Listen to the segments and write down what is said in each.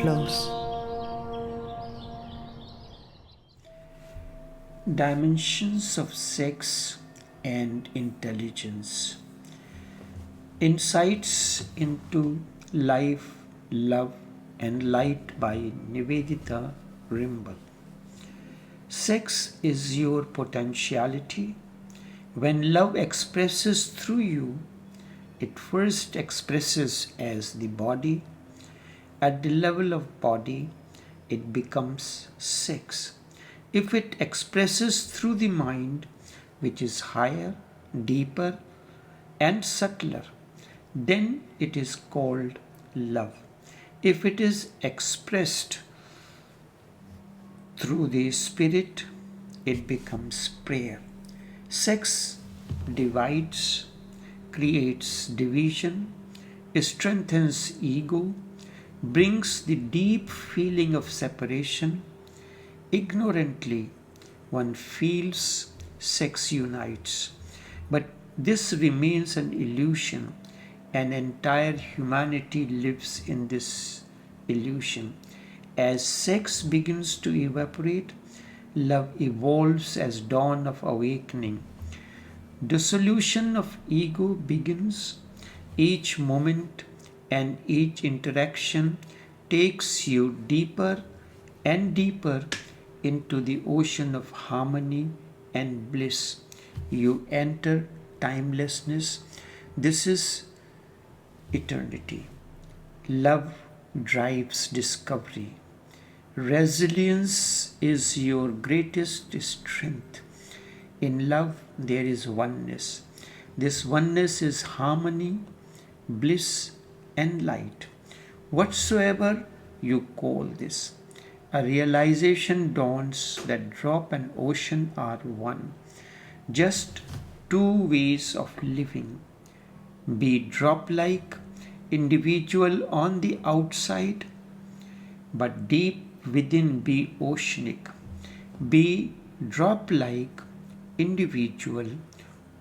Overflows. Dimensions of sex and intelligence. Insights into life, love, and light by Nivedita. Sex is your potentiality. When love expresses through you, it first expresses as the body. At the level of body, it becomes sex. If it expresses through the mind, which is higher, deeper, and subtler, then it is called love. If it is expressed through the spirit, it becomes prayer. Sex divides, creates division, strengthens ego, brings the deep feeling of separation. Ignorantly, one feels sex unites, but this remains an illusion. An entire humanity lives in this illusion. As sex begins to evaporate, love evolves as dawn of awakening. Dissolution of ego begins. Each moment and each interaction takes you deeper and deeper into the ocean of harmony and bliss. You enter timelessness. This is eternity. Love drives discovery. Resilience is your greatest strength. In love, there is oneness. This oneness is harmony, bliss, and light. Whatsoever you call this, a realization dawns that drop and ocean are one. Just two ways of living. Be drop-like, individual on the outside, but deep within be oceanic. Be drop-like, individual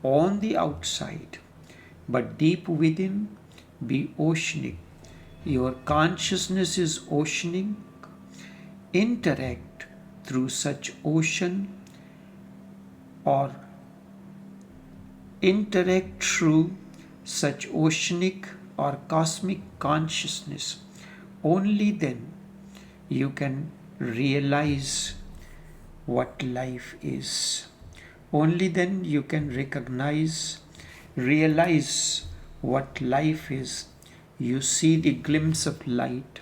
on the outside, but deep within be oceanic. Your consciousness is oceanic. Interact through such ocean or interact through such oceanic or cosmic consciousness. Only then you can realize what life is. Only then you can realize what life is. You see the glimpse of light.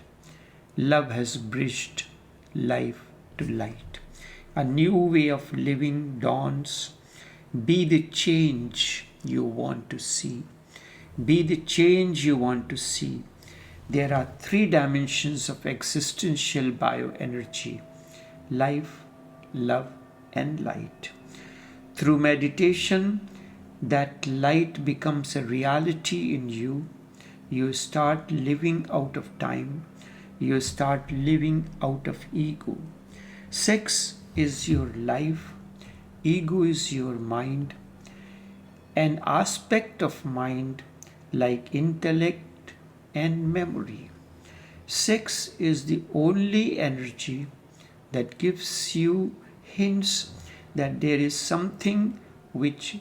Love has bridged life to light. A new way of living dawns. Be the change you want to see. Be the change you want to see. There are three dimensions of existential bioenergy: life, love, and light. Through meditation, that light becomes a reality in you. You start living out of time. You start living out of ego. Sex is your life. Ego is your mind. An aspect of mind like intellect and memory. Sex is the only energy that gives you hints that there is something which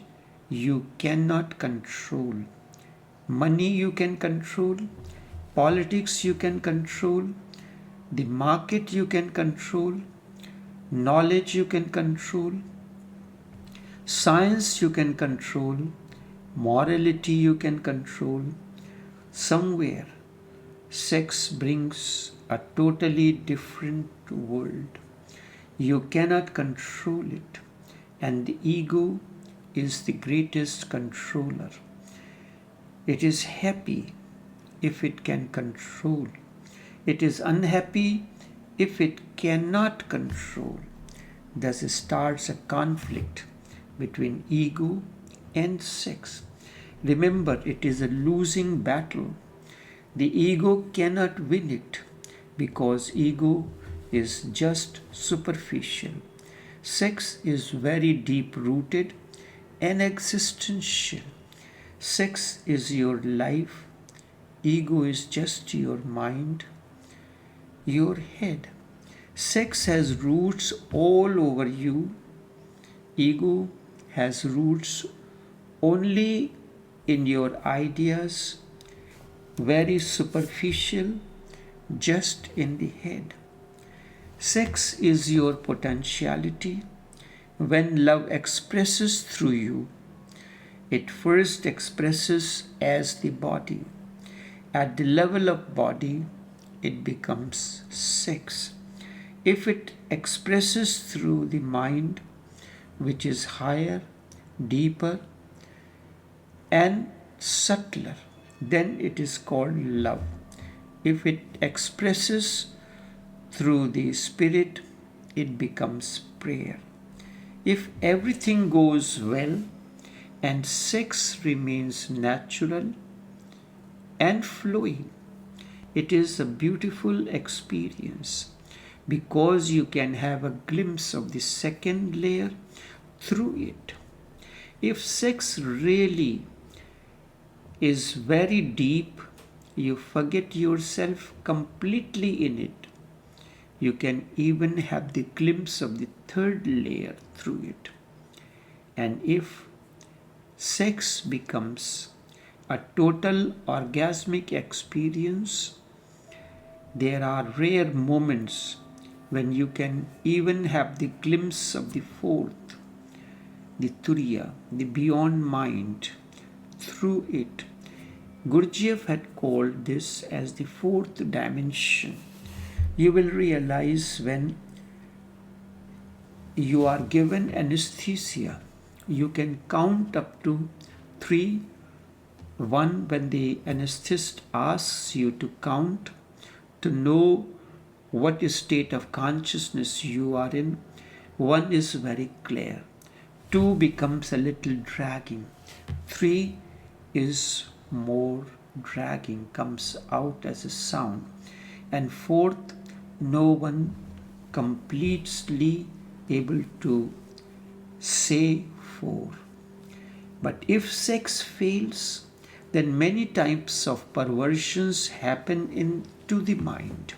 you cannot control. Money you can control, politics you can control, the market you can control, knowledge you can control, science you can control, morality you can control. Somewhere, sex brings a totally different world. You cannot control it, and the ego is the greatest controller. It is happy if it can control. It is unhappy if it cannot control. Thus starts a conflict between ego and sex. Remember, it is a losing battle. The ego cannot win it because ego is just superficial. Sex is very deep rooted and existential. Sex is your life. Ego is just your mind. your head. Sex has roots all over you. Ego has roots only in your ideas, very superficial, just in the head. Sex is your potentiality. When love expresses through you, it first expresses as the body. At the level of body, it becomes sex. If it expresses through the mind, which is higher, deeper, and subtler, then it is called love. If it expresses through the spirit, it becomes prayer. If everything goes well and sex remains natural and flowing, it is a beautiful experience because you can have a glimpse of the second layer through it. If sex really is very deep, you forget yourself completely in it. You can even have the glimpse of the third layer through it. And if sex becomes a total orgasmic experience, there are rare moments when you can even have the glimpse of the fourth, the Turiya, the beyond mind, through it. Gurdjieff had called this as the fourth dimension. You will realize when you are given anesthesia, you can count up to 3. One, when the anesthetist asks you to count to know what state of consciousness you are in, 1 is very clear. 2 becomes a little dragging. 3 is more dragging, comes out as a sound. And 4th, no one completely able to say 4. But if sex fails, then many types of perversions happen into the mind.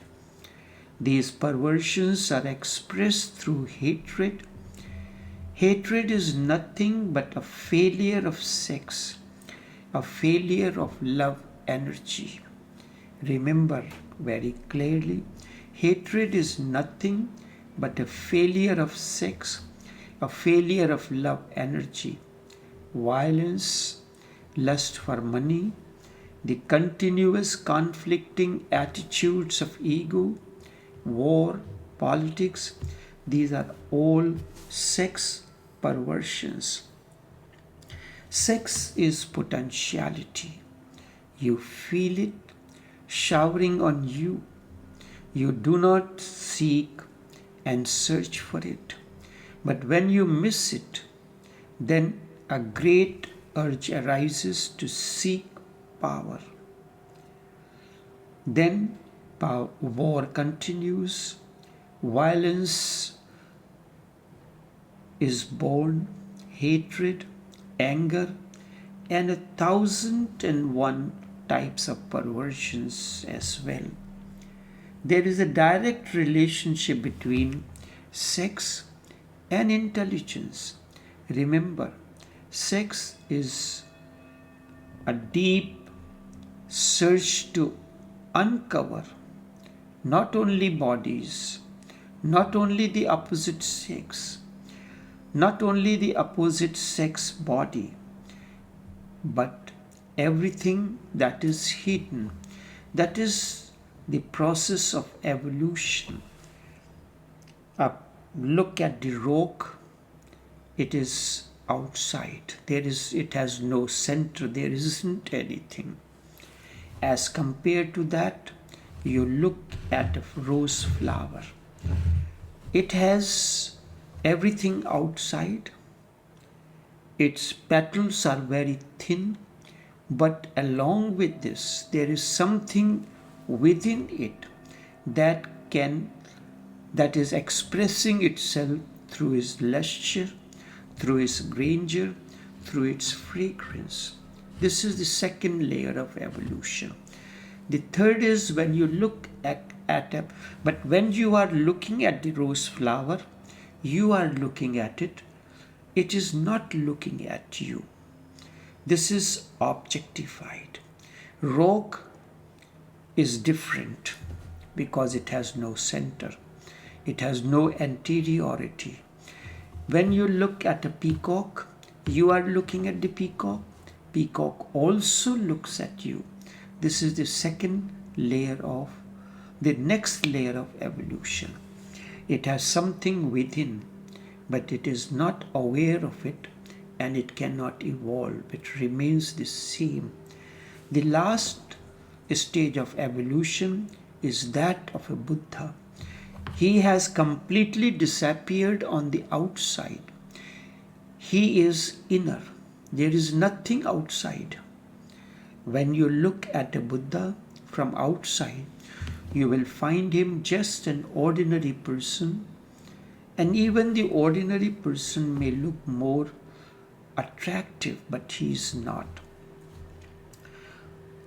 These perversions are expressed through hatred. Hatred is nothing but a failure of sex, a failure of love energy. Remember very clearly, hatred is nothing but a failure of sex, a failure of love energy. Violence, lust for money, the continuous conflicting attitudes of ego, war, politics, these are all sex perversions. Sex is potentiality. You feel it showering on you. You do not seek and search for it. But when you miss it, then a great urge arises to seek power. Then war continues, violence is born, hatred, anger, and 1,001 types of perversions as well. There is a direct relationship between sex and intelligence. Remember, sex is a deep search to uncover not only bodies, not only the opposite sex, not only the opposite sex body, but everything that is hidden. That is the process of evolution. Look at the rock. It is outside. It has no center. There isn't anything. As compared to that, you look at a rose flower. It has everything outside. Its petals are very thin, but along with this, there is something within it that is expressing itself through its luster, through its grandeur, through its fragrance. This is the second layer of evolution. The third is when you look at at it. But when you are looking at the rose flower, you are looking at it. It is not looking at you. This is objectified. Rock is different because it has no center. It has no anteriority. When you look at a peacock, you are looking at the peacock. Peacock also looks at you. This is the next layer of evolution. It has something within, but it is not aware of it, and it cannot evolve. It remains the same. The last stage of evolution is that of a Buddha. He has completely disappeared on the outside. He is inner. There is nothing outside. When you look at a Buddha from outside, you will find him just an ordinary person, and even the ordinary person may look more attractive, but he is not.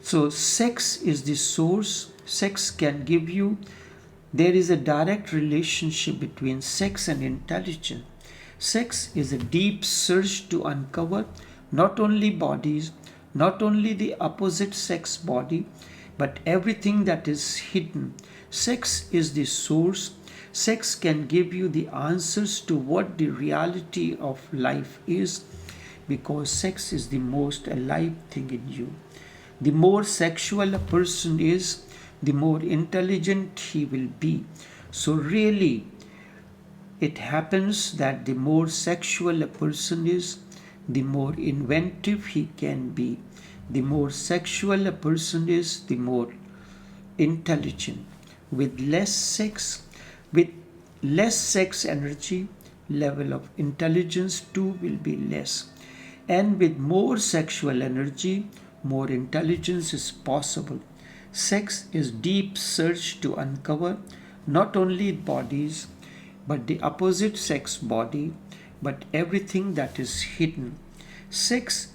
So sex is the source. Sex can give you, there is a direct relationship between sex and intelligence. Sex is a deep search to uncover not only bodies, not only the opposite sex body, but everything that is hidden. Sex is the source. Sex can give you the answers to what the reality of life is, because sex is the most alive thing in you. The more sexual a person is, the more intelligent he will be. So really, it happens that the more sexual a person is, the more inventive he can be. The more sexual a person is, the more intelligent. With less sex energy, level of intelligence too will be less. And with more sexual energy, more intelligence is possible. Sex is deep search to uncover not only bodies, but the opposite sex body, but everything that is hidden. Sex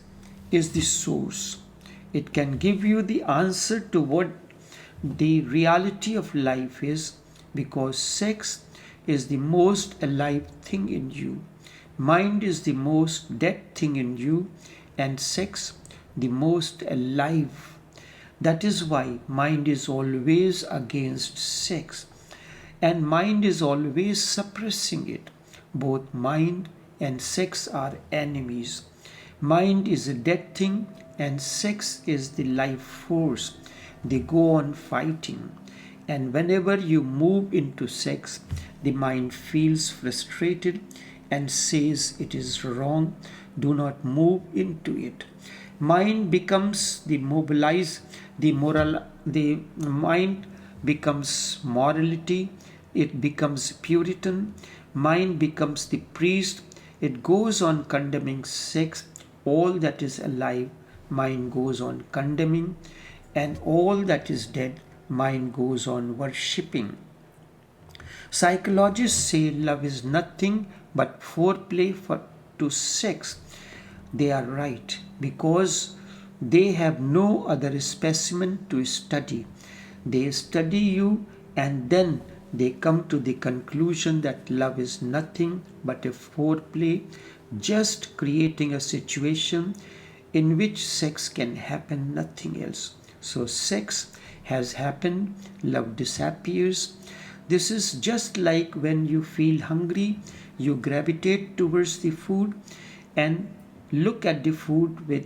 is the source. It can give you the answer to what the reality of life is, because sex is the most alive thing in you. Mind is the most dead thing in you, and sex the most alive. That is why mind is always against sex, and mind is always suppressing it. Both mind and sex are enemies. Mind is a dead thing, and sex is the life force. They go on fighting, and whenever you move into sex, the mind feels frustrated and says it is wrong. Do not move into it. Mind becomes the mind becomes morality. It becomes Puritan. Mind becomes the priest. It goes on condemning sex. All that is alive, mind goes on condemning, and all that is dead, mind goes on worshipping. Psychologists say love is nothing but foreplay to sex. They are right, because they have no other specimen to study. They study you, and then they come to the conclusion that love is nothing but a foreplay, just creating a situation in which sex can happen, nothing else. So sex has happened, love disappears. This is just like when you feel hungry, you gravitate towards the food and look at the food with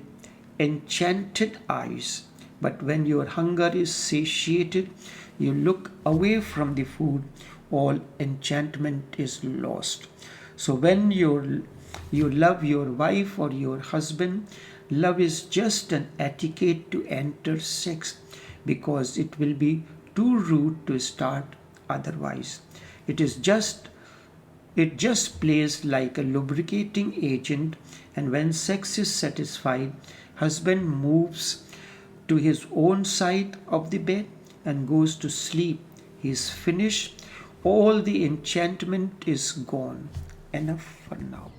enchanted eyes. But when your hunger is satiated, you look away from the food, all enchantment is lost. So when you love your wife or your husband, love is just an etiquette to enter sex, because it will be too rude to start otherwise. It just plays like a lubricating agent, and when sex is satisfied, husband moves to his own side of the bed and goes to sleep. He is finished. All the enchantment is gone. Enough for now.